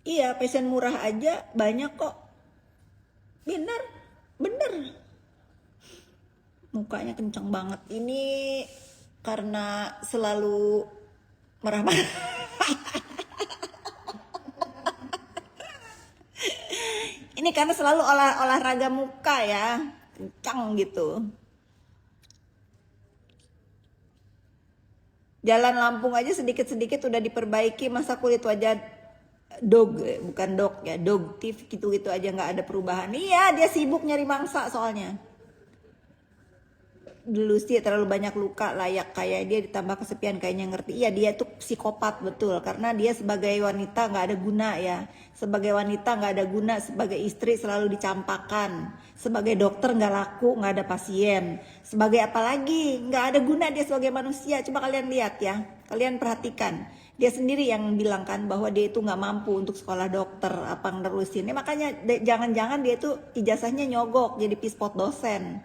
Iya, passion murah aja banyak kok. Bener, bener. Mukanya kenceng banget. Ini karena selalu marah-marah. Ini karena selalu olahraga muka ya. Kencang gitu. Jalan Lampung aja sedikit-sedikit udah diperbaiki, masa kulit wajah bukan dog ya, dog tiff gitu-gitu aja nggak ada perubahan. Iya, dia sibuk nyari mangsa soalnya. Dulu sih terlalu banyak luka layak kayak dia, ditambah kesepian kayaknya ngerti. Iya, dia tuh psikopat betul, karena dia sebagai wanita nggak ada guna ya. Sebagai wanita nggak ada guna, sebagai istri selalu dicampakan, sebagai dokter nggak laku, nggak ada pasien, sebagai apa lagi nggak ada guna dia sebagai manusia. Coba kalian lihat ya, kalian perhatikan, dia sendiri yang bilang kan bahwa dia itu nggak mampu untuk sekolah dokter apa nerusin. Makanya jangan-jangan dia tuh ijazahnya nyogok jadi pispot dosen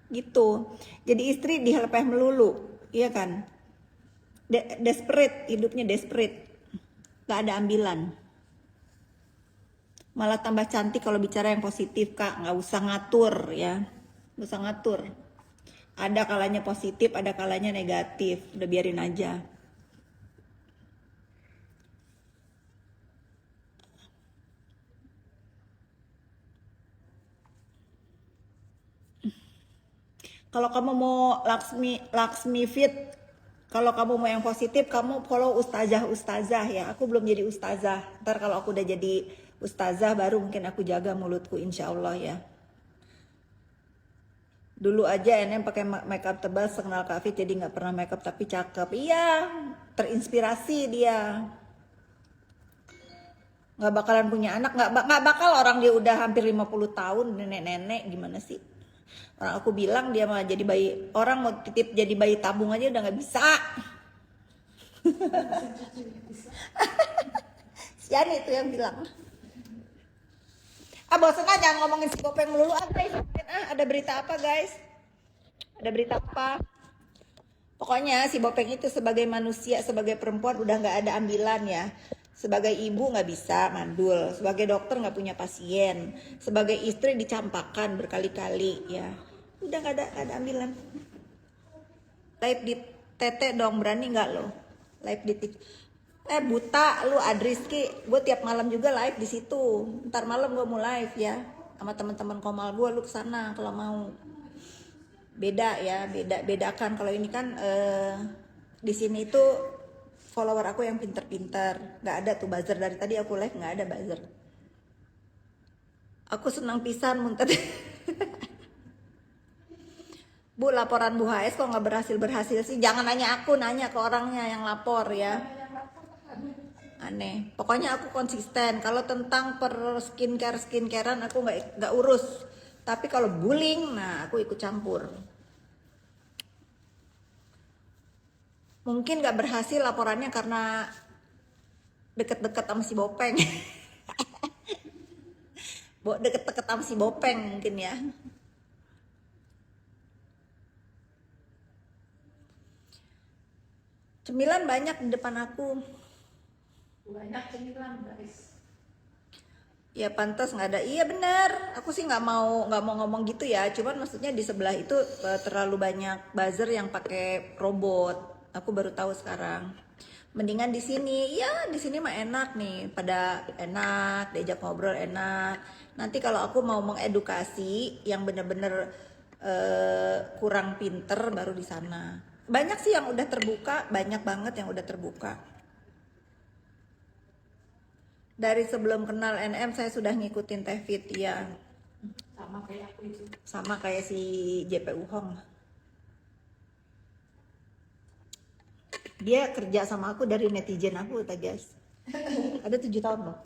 gitu. Jadi istri dihelepeh melulu, iya kan? Desperate, hidupnya desperate, gak ada ambilan. Malah tambah cantik kalau bicara yang positif kak, nggak usah ngatur ya, nggak usah ngatur. Ada kalanya positif, ada kalanya negatif, udah biarin aja. Kalau kamu mau Laksmi Fit, kalau kamu mau yang positif, kamu follow ustazah ya. Aku belum jadi ustazah. Ntar kalau aku udah jadi ustazah, baru mungkin aku jaga mulutku, insya Allah ya. Dulu aja NM pakai makeup tebal sekenal Kak Fit, jadi nggak pernah makeup tapi cakep. Iya, terinspirasi dia. Nggak bakalan punya anak, nggak bakal orang dia udah hampir 50 tahun, nenek-nenek, gimana sih? Orang aku bilang dia malah jadi bayi, orang mau titip jadi bayi tabung aja udah nggak bisa. Sian itu yang bilang. Ah bosan aja jangan ngomongin si Bopeng melulu. Ah guys, ada berita apa guys? Ada berita apa? Pokoknya si Bopeng itu sebagai manusia, sebagai perempuan udah nggak ada ambilan ya. Sebagai ibu nggak bisa mandul, sebagai dokter nggak punya pasien, sebagai istri dicampakkan berkali-kali ya. Udah nggak ada ambilan. Live di tete dong, berani nggak lo? Live di buta lu Adriski, gue tiap malam juga live di situ. Ntar malam gue mau live ya sama teman-teman Komal gue, lu kesana kalau mau. Beda ya, bedakan kalau ini kan di sini tuh follower aku yang pinter-pinter, nggak ada tuh buzzer. Dari tadi aku live nggak ada buzzer. Aku senang pisan muntah. Bu, laporan Bu HS kok nggak berhasil sih? Jangan nanya aku, nanya ke orangnya yang lapor ya. Aneh. Pokoknya aku konsisten. Kalau tentang per skincarean aku nggak urus. Tapi kalau bullying, nah aku ikut campur. Mungkin nggak berhasil laporannya karena deket-deket sama si Bopeng. Deket-deket sama si Bopeng mungkin ya. Cemilan banyak di depan aku. Banyak cemilan guys. Ya pantas nggak ada. Iya benar. Aku sih nggak mau ngomong gitu ya. Cuman maksudnya di sebelah itu terlalu banyak buzzer yang pakai robot. Aku baru tahu sekarang. Mendingan di sini. Ya di sini mah enak nih. Pada enak, diajak ngobrol enak. Nanti kalau aku mau mengedukasi yang bener-bener kurang pinter baru di sana. Banyak sih yang udah terbuka, banyak banget yang udah terbuka. Dari sebelum kenal NM saya sudah ngikutin Teh Fit ya. Sama kayak aku itu. Sama kayak si JPU Hong. Dia kerja sama aku dari netizen aku, guys. Ada 7 tahun loh.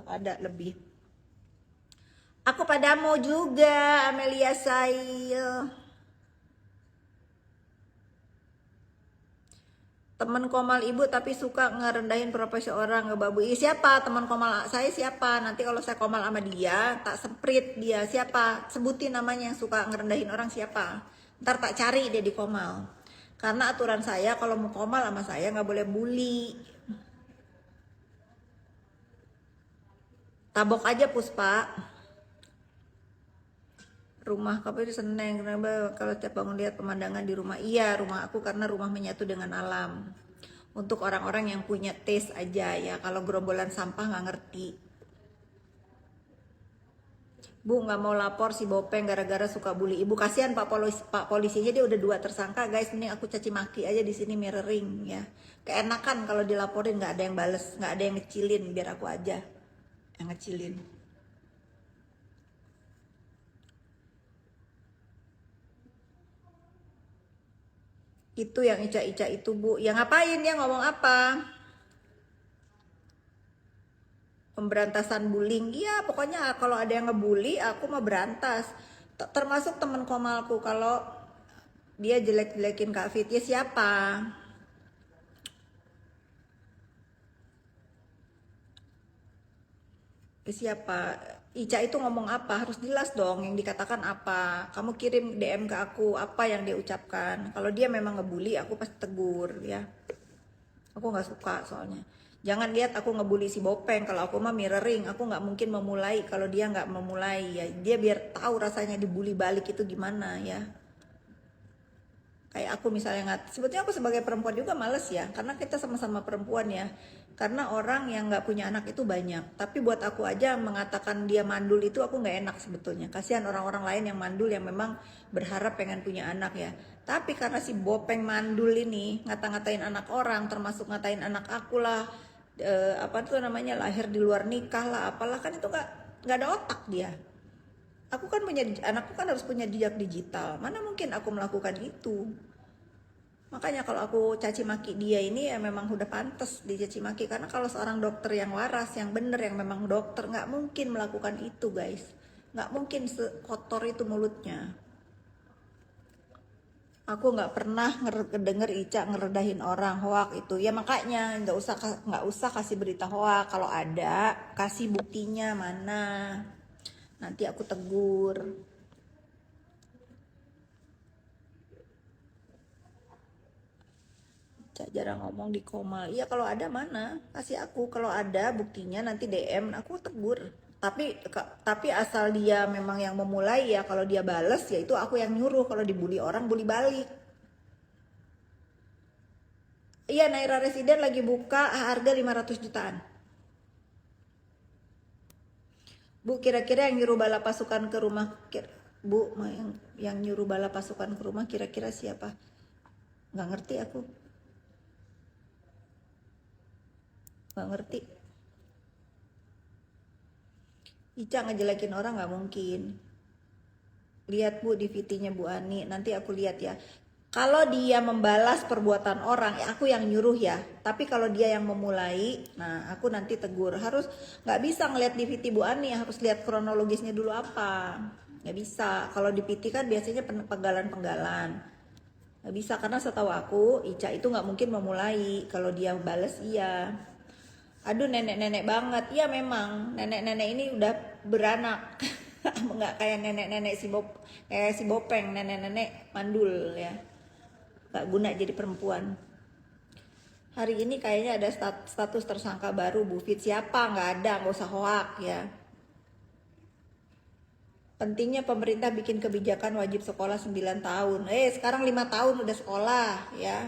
Ada lebih. Aku padamu juga, Amelia Sail. Teman Komal ibu tapi suka ngerendahin profesi orang, ngebabui. Siapa teman Komal saya siapa? Nanti kalau saya Komal sama dia, tak semprit dia. Siapa? Sebutin namanya yang suka ngerendahin orang siapa. Ntar tak cari dia di Komal. Karena aturan saya kalau mau Komal sama saya nggak boleh bully. Tabok aja Puspa. Rumah kamu di Seneng, kenapa kalau tiap bangun lihat pemandangan di rumah? Iya, rumah aku karena rumah menyatu dengan alam. Untuk orang-orang yang punya taste aja ya, kalau gerombolan sampah nggak ngerti. Bu nggak mau lapor si Bopeng gara-gara suka bully ibu. Kasihan Pak polisinya, dia udah 2 tersangka guys. Mending aku caci maki aja di sini mirroring ya. Keenakan kalau dilaporin nggak ada yang bales, nggak ada yang ngecilin, biar aku aja yang ngecilin. Itu yang Ica-Ica itu Bu. Yang ngapain dia ngomong apa? Pemberantasan bullying. Iya, pokoknya kalau ada yang ngebully aku mau berantas. Termasuk temen komalku kalau dia jelek-jelekin Kak Fit, ya siapa? Siapa? Ica itu ngomong apa? Harus jelas dong yang dikatakan apa. Kamu kirim DM ke aku apa yang dia ucapkan. Kalau dia memang ngebully aku pasti tegur ya. Aku nggak suka soalnya. Jangan lihat aku ngebully si Bopeng. Kalau aku mah mirroring, aku nggak mungkin memulai kalau dia nggak memulai ya. Dia biar tahu rasanya dibully balik itu gimana ya. Kayak aku misalnya nggak, sebetulnya aku sebagai perempuan juga males ya, karena kita sama-sama perempuan ya. Karena orang yang nggak punya anak itu banyak, tapi buat aku aja mengatakan dia mandul itu aku nggak enak sebetulnya. Kasihan orang-orang lain yang mandul yang memang berharap pengen punya anak ya. Tapi karena si Bopeng mandul ini ngata-ngatain anak orang, termasuk ngatain anak aku lah, apa tuh namanya, lahir di luar nikah lah, apalah, kan itu nggak ada otak dia. Aku kan punya, anakku kan harus punya jejak digital. Mana mungkin aku melakukan itu. Makanya kalau aku caci maki dia ini ya memang udah pantas dicaci maki. Karena kalau seorang dokter yang waras, yang bener, yang memang dokter, nggak mungkin melakukan itu guys. Nggak mungkin sekotor itu mulutnya. Aku nggak pernah denger Ica ngeredahin orang hoak itu. Ya makanya nggak usah kasih berita hoak. Kalau ada kasih buktinya mana. Nanti aku tegur. Cak jarang ngomong di Komal. Iya kalau ada mana? Kasih aku. Kalau ada buktinya nanti DM aku tegur. Tapi asal dia memang yang memulai ya. Kalau dia bales ya itu aku yang nyuruh. Kalau dibully orang bully balik. Iya, Naira Residen lagi buka harga 500 jutaan. Bu, kira-kira yang nyuruh bala pasukan ke rumah, Bu, yang nyuruh bala pasukan ke rumah kira-kira siapa? Nggak ngerti aku. Nggak ngerti. Ica ngejelekin orang nggak mungkin. Lihat Bu di VT-nya Bu Ani, nanti aku lihat ya. Kalau dia membalas perbuatan orang, ya aku yang nyuruh ya. Tapi kalau dia yang memulai, nah aku nanti tegur. Harus nggak bisa ngeliat di VT Bu Ani, harus lihat kronologisnya dulu apa. Nggak bisa. Kalau di VT kan biasanya penggalan-penggalan. Nggak bisa karena setahu aku Ica itu nggak mungkin memulai. Kalau dia balas iya. Aduh nenek-nenek banget. Iya memang nenek-nenek ini udah beranak. Nggak kayak nenek-nenek kayak si Bopeng, nenek-nenek mandul ya. Gak guna jadi perempuan. Hari ini kayaknya ada status tersangka baru Bu Fit. Siapa? Nggak ada, nggak usah hoak ya. Pentingnya pemerintah bikin kebijakan wajib sekolah 9 tahun. Sekarang 5 tahun udah sekolah ya.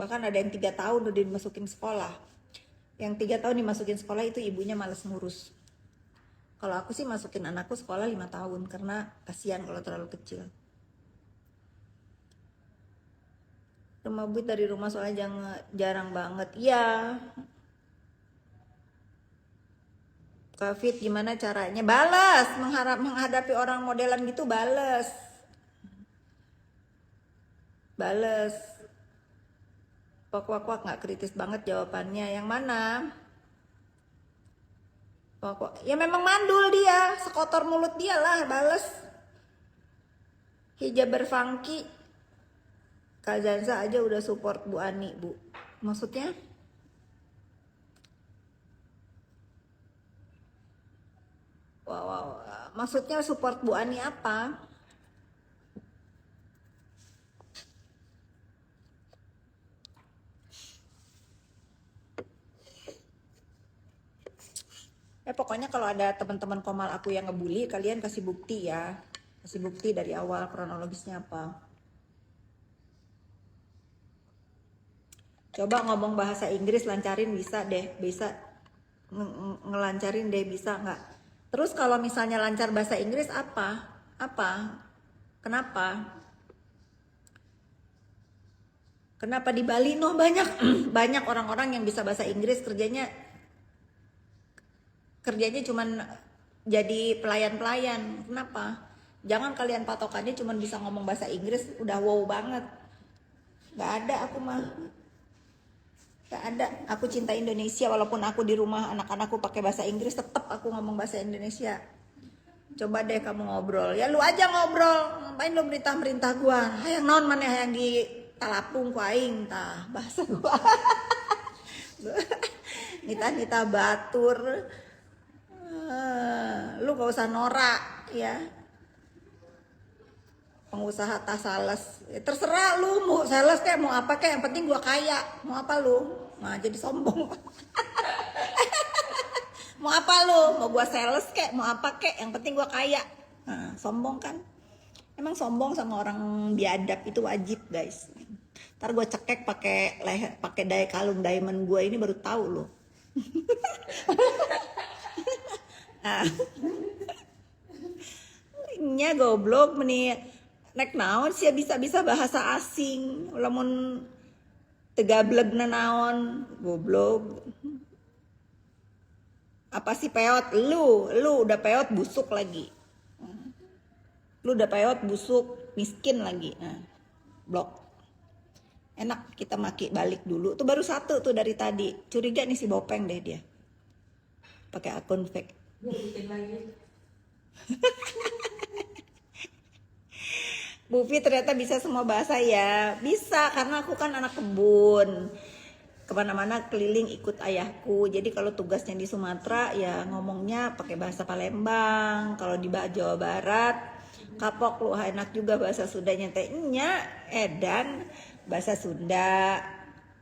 Bahkan ada yang 3 tahun udah dimasukin sekolah. Yang 3 tahun dimasukin sekolah itu ibunya males ngurus. Kalau aku sih masukin anakku sekolah 5 tahun karena kasihan kalau terlalu kecil. Rumah buit dari rumah soalnya jarang banget. Iya. Kak Fit gimana caranya? Bales, menghadapi orang modelan gitu bales. Bales. Wak nggak kritis banget jawabannya. Yang mana? Ya memang mandul dia, sekotor mulut dia lah, bales. Hijaber funky. Kak Zanza aja udah support Bu Ani, Bu. Maksudnya? Wow. Maksudnya support Bu Ani apa? Pokoknya kalau ada teman-teman komal aku yang ngebully, kalian kasih bukti ya. Kasih bukti dari awal kronologisnya apa. Coba ngomong bahasa Inggris lancarin bisa deh, bisa ngelancarin deh, bisa nggak? Terus kalau misalnya lancar bahasa Inggris apa? Apa? Kenapa? Kenapa di Bali? No, banyak banyak orang-orang yang bisa bahasa Inggris, kerjanya cuman jadi pelayan-pelayan. Kenapa? Jangan kalian patokannya cuman bisa ngomong bahasa Inggris udah wow banget. Gak ada aku mah. Gak ada. Aku cinta Indonesia, walaupun aku di rumah anak-anakku pakai bahasa Inggris, tetap aku ngomong bahasa Indonesia. Coba deh kamu ngobrol. Ya lu aja ngobrol. Ngapain lu merintah-merintah gua? Hayang naon maneh hayang di talapung ku aing tah bahasa gua. Nita batur. Lu gak usah norak ya. Pengusaha tas sales, ya, terserah lu mau sales kayak mau apa kayak, yang penting gua kaya. Mau apa lu? Nah jadi sombong. Mau apa lu? Mau gua sales kayak mau apa kayak, yang penting gua kaya. Nah, sombong kan? Emang sombong sama orang biadab itu wajib guys. Ntar gua cekek pakai daya kalung diamond gua ini baru tahu lo. Nah. Nya goblok meni nek naon sih bisa bahasa asing, lamun tegablegna naon goblok. Apa sih peot? Lu udah peot busuk lagi. Lu udah peot busuk miskin lagi. Nah, blok. Enak kita maki balik dulu. Tuh baru satu tuh dari tadi. Curiga nih si Bopeng deh dia. Pakai akun fake. Bikin lagi. Bufi ternyata bisa semua bahasa ya. Bisa karena aku kan anak kebun. Kemana-mana keliling ikut ayahku. Jadi kalau tugasnya di Sumatera ya ngomongnya pakai bahasa Palembang. Kalau di Jawa Barat kapok lu enak juga bahasa Sundanya tehnya edan bahasa Sunda.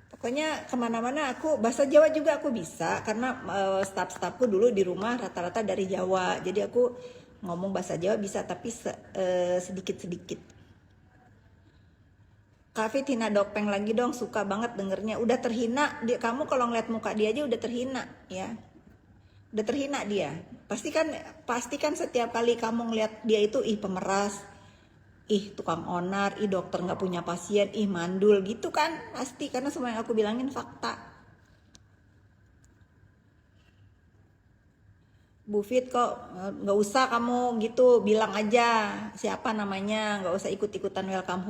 Pokoknya kemana-mana aku bahasa Jawa juga aku bisa karena staf-stafku dulu di rumah rata-rata dari Jawa. Jadi aku ngomong bahasa Jawa bisa tapi sedikit-sedikit. Kak hina Dopeng lagi dong, suka banget dengernya. Udah terhina dia, kamu kalau ngeliat muka dia aja udah terhina ya. Udah terhina dia. Pastikan setiap kali kamu ngeliat dia itu pemeras, tukang onar, dokter nggak punya pasien, mandul gitu kan. Pasti karena semua yang aku bilangin fakta. Bu Fit kok nggak usah kamu gitu, bilang aja siapa namanya, nggak usah ikut-ikutan welcome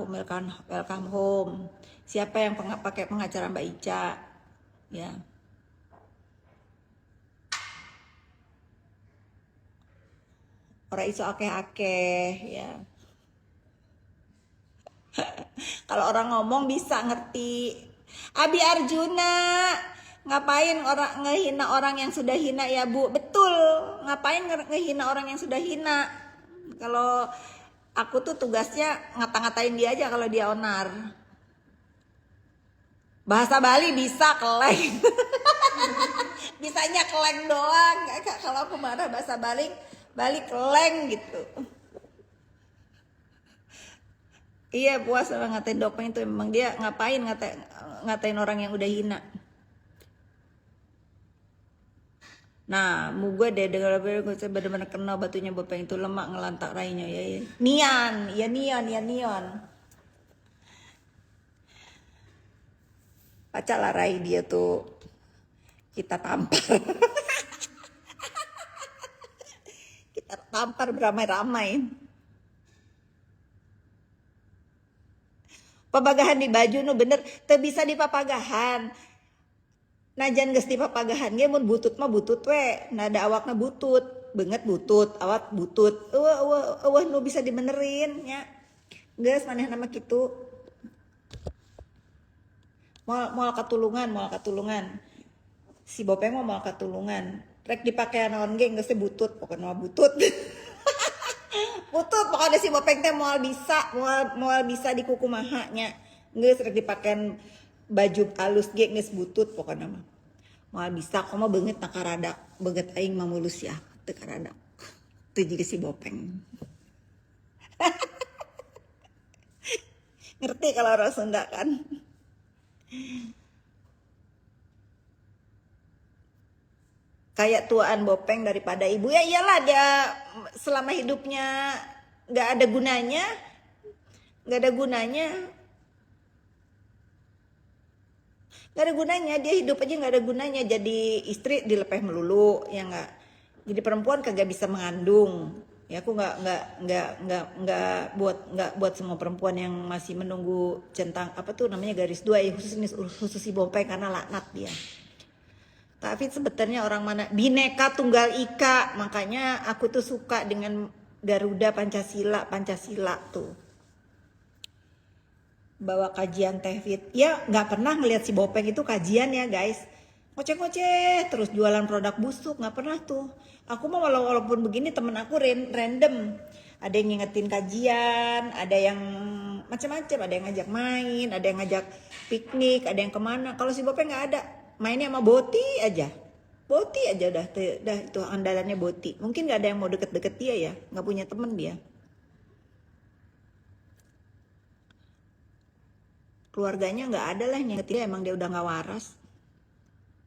home. Siapa yang pakai pengacara Mbak Ica ya. Ora iso akeh-akeh ya. Kalau orang ngomong bisa ngerti. Abi Arjuna, ngapain orang ngehina orang yang sudah hina ya Bu? Betul, ngapain ngehina orang yang sudah hina? Kalau aku tuh tugasnya ngata-ngatain dia aja kalau dia onar. Bahasa Bali bisa keleng. Bisanya keleng doang. Kalau aku marah bahasa Bali keleng gitu. Iya puas orang ngatain Dopeng itu, memang dia ngapain ngatain orang yang udah hina. Nah, gue deh dengar gue benar-benar kenal batunya Bopeng itu lemak ngelantak rainya ya. Nian. Pacar lah rai dia tuh kita tampar. Kita tampar beramai-ramai. Papagahan di baju nu bener teu bisa di papagahan. Najan geus di papagahan ge mun butut mah butut we, nada awakna butut, beungeut butut, awak butut. Eueuh nu bisa dibenerin nya. Geus manehna mah kitu. Moal katulungan. Si Bopeng mah moal katulungan. Rek dipake naon ge geus teh butut, pokona mah butut. Butut pokoknya si Bopeng teh moal bisa di kuku maha nya. Geus rek dipakean baju alus ge geus butut pokoknya mah. Mau bisa kok mah banget nakaradak banget aing mah mulus ya teu karadak. Teu jiga si Bopeng. Ngerti kalau orang Sunda kan? Kayak tuaan Bopeng daripada ibu. Ya iyalah, dia selama hidupnya nggak ada gunanya, nggak ada gunanya, nggak ada gunanya, dia hidup aja nggak ada gunanya. Jadi istri dilepeh melulu ya nggak, jadi perempuan kagak bisa mengandung ya. Aku nggak buat semua perempuan yang masih menunggu centang apa tuh namanya garis dua ya, khusus si Bopeng karena laknat dia. Tapi sebetulnya orang mana bineka tunggal ika, makanya aku tuh suka dengan Garuda Pancasila tuh. Bawa kajian Tevfid. Ya nggak pernah ngelihat si Bopeng itu kajian ya guys. Ngoceh-ngoceh terus jualan produk busuk, nggak pernah tuh. Aku mah walaupun begini temen aku random. Ada yang ngingetin kajian, ada yang macam-macam, ada yang ngajak main, ada yang ngajak piknik, ada yang kemana. Kalau si Bopeng nggak ada, mainnya sama Boti aja udah itu andalannya Boti. Mungkin nggak ada yang mau deket-deket dia ya, nggak punya temen dia. Keluarganya nggak ada lah yang ngingetin dia, emang dia udah nggak waras.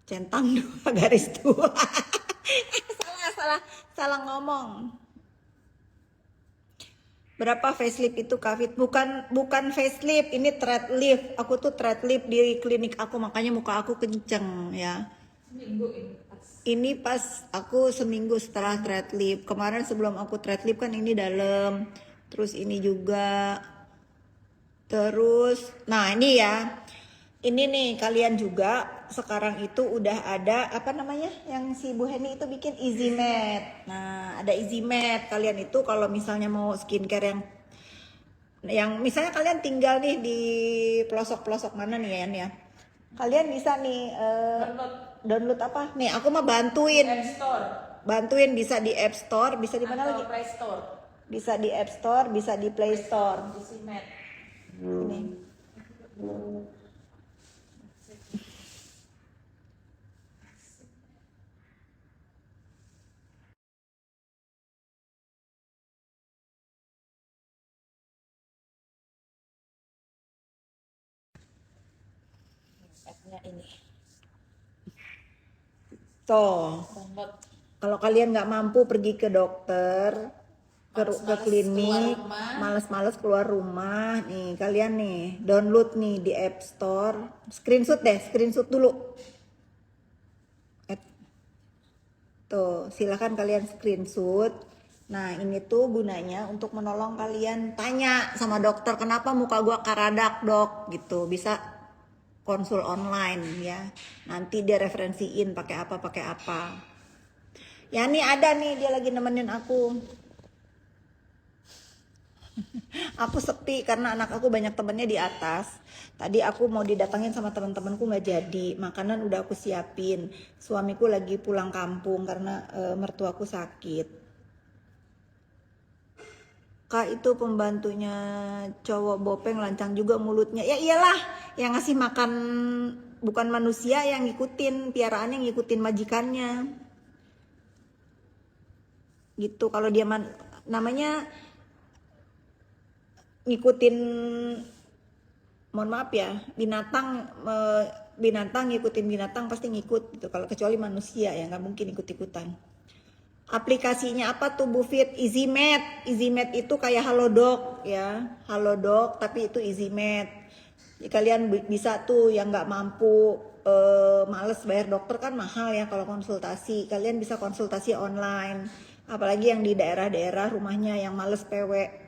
Centang dua garis dua. salah ngomong. Berapa facelift itu Kavit? Bukan facelift, ini thread lift. Aku tuh thread lift di klinik aku, makanya muka aku kenceng ya. Seminggu ini. Ini pas aku seminggu setelah thread lift. Kemarin sebelum aku thread lift kan ini dalam. Terus ini juga. Terus, nah ini ya. Ini nih kalian juga sekarang itu udah ada apa namanya yang si Bu Heni itu bikin Easy Matte. Nah ada Easy Matte. Kalian itu kalau misalnya mau skincare yang misalnya kalian tinggal nih di pelosok-pelosok mana nih ya. Kalian bisa nih download apa? Nih aku mah bantuin. App Store. Bantuin bisa di App Store, bisa di mana lagi? Play Store. Bisa di App Store, bisa di Play Store. Easy Matte. Ini. App-nya ini. Tuh. Download. Kalau kalian nggak mampu pergi ke dokter, ke klinik, males-males keluar rumah, nih kalian nih download nih di App Store, screenshot dulu. Tuh, silakan kalian screenshot. Nah, ini tuh gunanya untuk menolong kalian tanya sama dokter, kenapa muka gua karadak, Dok? Gitu. Bisa konsul online ya. Nanti dia referensiin pakai apa. Ya nih ada nih dia lagi nemenin aku. Aku sepi karena anak aku banyak temennya di atas. Tadi aku mau didatangin sama teman-temanku nggak jadi. Makanan udah aku siapin. Suamiku lagi pulang kampung karena mertuaku sakit. Kak itu pembantunya cowok Bopeng lancang juga mulutnya. Ya iyalah, yang ngasih makan bukan manusia, yang ngikutin piaraan, yang ngikutin majikannya. Gitu kalau dia namanya ngikutin, mohon maaf ya, binatang ngikutin binatang pasti ngikut gitu. Kalau kecuali manusia ya nggak mungkin ikut-ikutan. Aplikasinya apa tuh Bu Fit? Easy Matte. Easy Matte itu kayak Halodoc ya, Halodoc tapi itu Easy Matte. Jadi kalian bisa tuh yang nggak mampu, males bayar dokter kan mahal ya kalau konsultasi. Kalian bisa konsultasi online. Apalagi yang di daerah-daerah rumahnya yang males PW.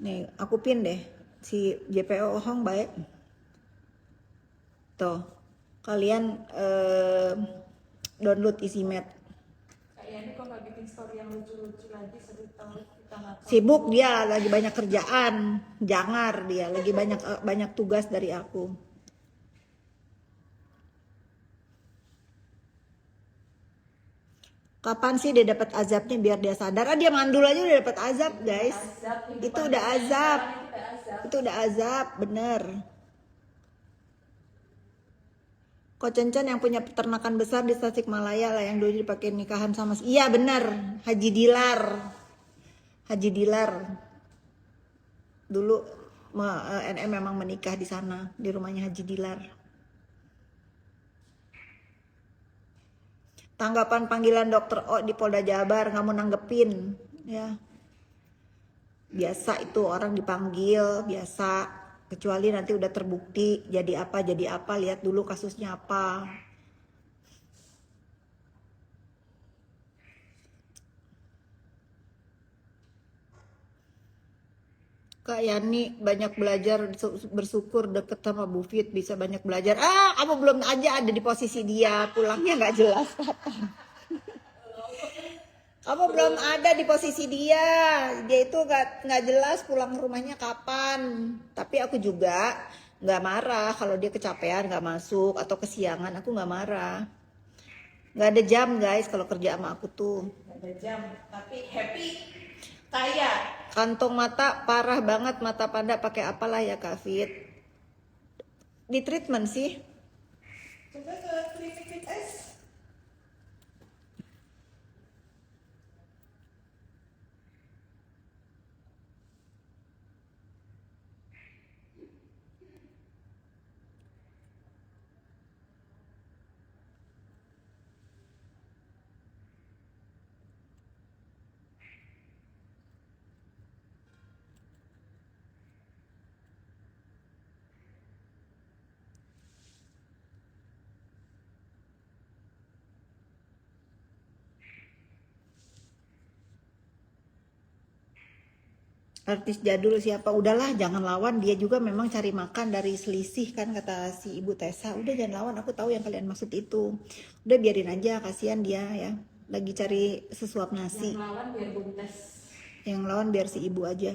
Nih aku pin deh si JPO Hong baik. Tuh kalian download Easy Matte. Kayaknya kok nggak bikin story yang lucu-lucu lagi kita nonton. Sibuk dia, lagi banyak kerjaan, jangar dia, lagi banyak tugas dari aku. Kapan sih dia dapat azabnya biar dia sadar? Dia mandul aja udah dapat azab, guys. Itu udah azab. Itu udah azab, bener. Ko Cencen yang punya peternakan besar di Tasikmalaya lah yang dulu dipakai nikahan sama. Iya bener, Haji Dilar. Haji Dilar. Dulu NM memang menikah di sana, di rumahnya Haji Dilar. Tanggapan panggilan dokter O di Polda Jabar, nggak mau nanggepin, ya. Biasa itu orang dipanggil, biasa. Kecuali nanti udah terbukti jadi apa, lihat dulu kasusnya apa. Kak Yani banyak belajar, bersyukur deket sama Bu Fit, bisa banyak belajar. Kamu belum aja ada di posisi dia, pulangnya nggak jelas. Kamu belum ada di posisi dia. Dia itu nggak jelas pulang rumahnya kapan. Tapi aku juga nggak marah kalau dia kecapean nggak masuk atau kesiangan. Aku nggak marah. Nggak ada jam guys kalau kerja sama aku tuh. Nggak ada jam, tapi happy, kaya. Kantong mata parah banget, mata panda pakai apalah ya Kak Fit? Di treatment sih. Coba ke klinik Fit S. Artis jadul siapa? Udahlah jangan lawan, dia juga memang cari makan dari selisih kan kata si Ibu Tessa. Udah jangan lawan, aku tahu yang kalian maksud itu. Udah biarin aja, kasihan dia ya. Lagi cari sesuap nasi. Yang lawan biar buntes. Yang lawan biar si ibu aja.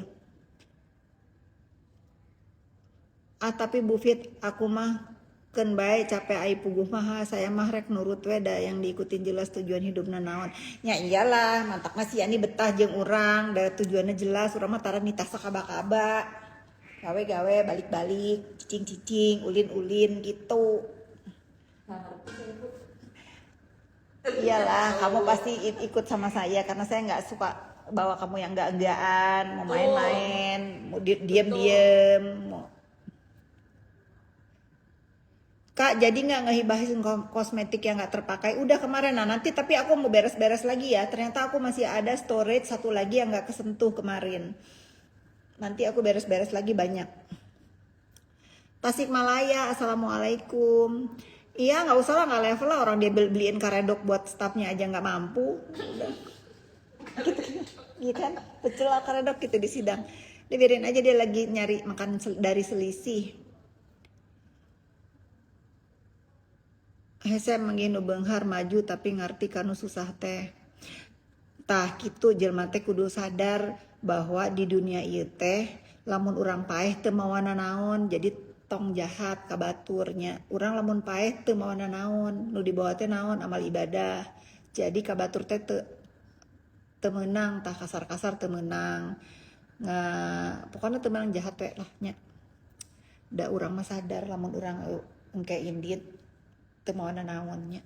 Tapi Bu Fit, aku mah ken bae capek ai puguh mah saya mah rek nurut we da yang diikutin jelas tujuan hidupna naon. Ya iyalah, mantak mah si Ani betah jeung urang, da tujuannya jelas, urang mah tara nitah sakaba-kaba. Gawe-gawe balik-balik, cicing-cicing, ulin-ulin gitu. Nah, ngerti saya Bu. Iyalah, kamu pasti ikut sama saya karena saya nggak suka bawa kamu yang enggak-enggaan, mau main-main, mau diem-diem, mau. Kak, jadi nggak ngehibahin kosmetik yang nggak terpakai? Udah kemarin, nah nanti tapi aku mau beres-beres lagi ya. Ternyata aku masih ada storage satu lagi yang nggak kesentuh kemarin. Nanti aku beres-beres lagi banyak. Tasikmalaya, assalamualaikum. Iya nggak usah lah, nggak level lah, orang dia beliin karedok buat stafnya aja nggak mampu. Udah. Gitu kan? Pecel lah karedok gitu di sidang. Dia biarin aja, dia lagi nyari makan dari selisih. Hese manginu beunghar maju tapi ngarti kanu susah teh. Tah kitu jelema teh kudu sadar bahwa di dunia ieu teh lamun urang paeh teu mawana naon, jadi tong jahat ka baturnya. Urang lamun paeh teu mawana naon, nu dibawa teh naon amal ibadah. Jadi ka batur teh teu meunang, tah kasar-kasar teu meunang. Pokoknya teu meunang jahat we lah nya. Da urang mah sadar lamun urang engke indit teu mawana naonnya.